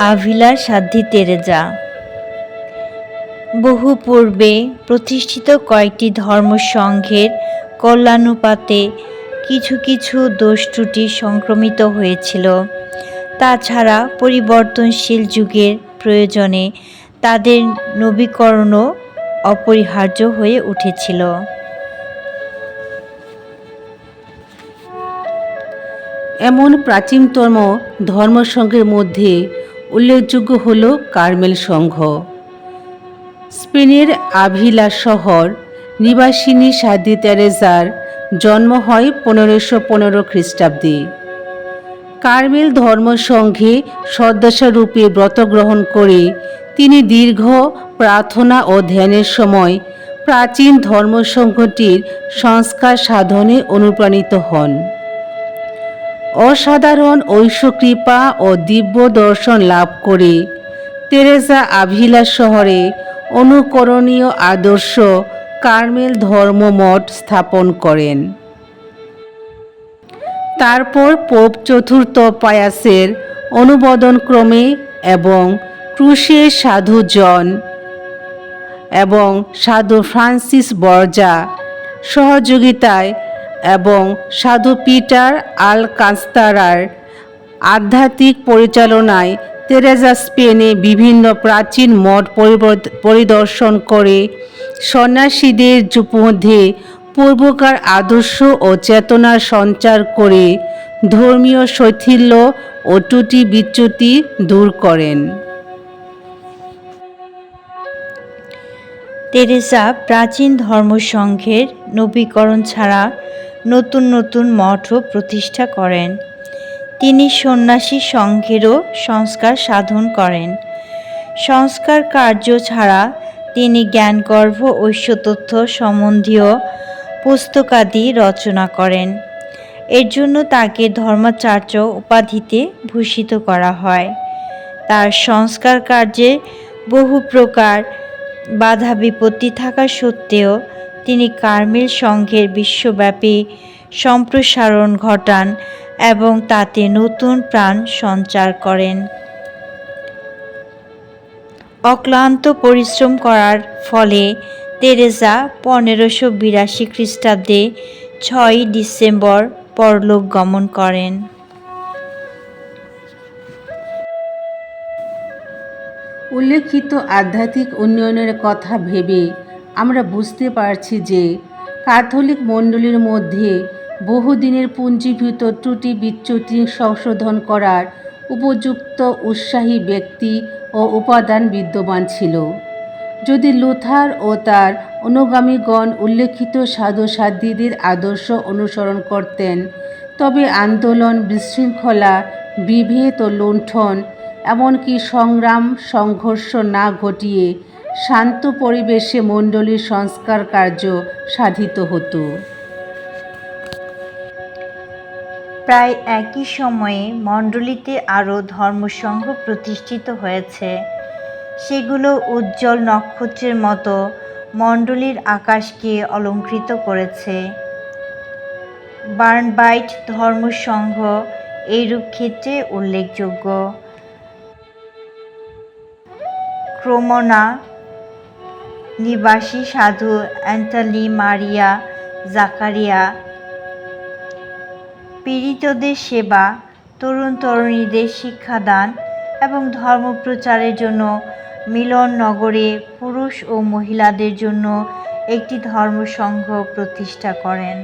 Avila সাধ্বী তেরেজা বহু পূর্বে প্রতিষ্ঠিত কয়েকটি ধর্মসংঘের কল্যাণুপাতে কিছু কিছু দোষ ত্রুটি সংক্রমিত হয়েছিল। তাছাড়া পরিবর্তনশীল যুগের প্রয়োজনে তাদের নবীকরণও অপরিহার্য হয়ে উঠেছিল। এমন প্রাচীনতম ধর্মসংঘের মধ্যে উল্লেখযোগ্য হল কার্মেল সংঘ। স্পেনের আভিলা শহর নিবাসিনী সাধ্বী তেরেজার জন্ম হয় 1515 খ্রিস্টাব্দে। কার্মেল ধর্মসংঘে সদস্যরূপে ব্রত গ্রহণ করে তিনি দীর্ঘ প্রার্থনা ও ধ্যানের সময় প্রাচীন ধর্মসংঘটির সংস্কার সাধনে অনুপ্রাণিত হন। অসাধারণ ঐশ্বকৃপা ও দিব্য দর্শন লাভ করে তেরেজা আভিলা শহরে অনুকরণীয় আদর্শ কার্মেল ধর্মমঠ স্থাপন করেন। তারপর পোপ চতুর্থ পায়াসের অনুমোদনক্রমে এবং ক্রুশের সাধু জন এবং সাধু ফ্রান্সিস বরজা সহযোগিতায় এবং সাধু পিটার আলকাস্তারার আধ্যাত্মিক পরিচালনায় তেরেজা স্পেনে বিভিন্ন প্রাচীন মঠ পরিদর্শন করে সন্ন্যাসীদের মধ্যে পূর্বকার আদর্শ ও চেতনার সঞ্চার করে ধর্মীয় শৈথিল্য ও ত্রুটি বিচ্যুতি দূর করেন। তেরেজা প্রাচীন ধর্মসংঘের নবীকরণ ছাড়া নতুন নতুন মঠও প্রতিষ্ঠা করেন। তিনি সন্ন্যাসী সংঘেরও সংস্কার সাধন করেন। সংস্কার কার্য ছাড়া তিনি জ্ঞানগর্ভ ঐশ্বতত্ত্ব সম্বন্ধীয় পুস্তকাদি রচনা করেন। এর জন্য তাকে ধর্মাচার্য উপাধিতে ভূষিত করা হয়। তার সংস্কার কার্যে বহু প্রকার বাধা বিপত্তি থাকা সত্ত্বেও তিনি কার্মেল সংঘের বিশ্বব্যাপী সম্প্রসারণ ঘটান এবং তাতে নতুন প্রাণ সঞ্চার করেন। অক্লান্ত পরিশ্রম করার ফলে তেরেজা 1582 খ্রিস্টাব্দে 6 ডিসেম্বর পরলোক গমন করেন। উল্লেখিত আধ্যাত্মিক উন্নয়নের কথা ভেবে আমরা বুঝতে পারছি যে ক্যাথলিক মণ্ডলীর মধ্যে বহুদিনের পুঞ্জীভূত ত্রুটি বিচ্যুতি সংশোধন করার উপযুক্ত উৎসাহী ব্যক্তি ও উপাদান বিদ্যমান ছিল। যদি লুথার ও তার অনুগামীগণ উল্লেখিত সাধু সাধ্বীদের আদর্শ অনুসরণ করতেন, তবে আন্দোলন, বিশৃঙ্খলা, বিভেদ ও লুণ্ঠন এমনকি সংগ্রাম সংঘর্ষ না ঘটিয়ে শান্ত পরিবেশে মণ্ডলীর সংস্কার কার্য সাধিত হতো। প্রায় একই সময়ে মণ্ডলীতে আরও ধর্মসংঘ প্রতিষ্ঠিত হয়েছে। সেগুলো উজ্জ্বল নক্ষত্রের মতো মণ্ডলীর আকাশকে অলঙ্কৃত করেছে। বার্নবাইট ধর্মসংঘ এইরূপ ক্ষেত্রে উল্লেখযোগ্য। ক্রোমনা নিবাসী সাধু অ্যান্টনি মারিয়া জাকারিয়া পীড়িতদের সেবা, তরুণ তরুণীদের শিক্ষাদান এবং ধর্মপ্রচারের জন্য মিলন নগরে পুরুষ ও মহিলাদের জন্য একটি ধর্মসংঘ প্রতিষ্ঠা করেন।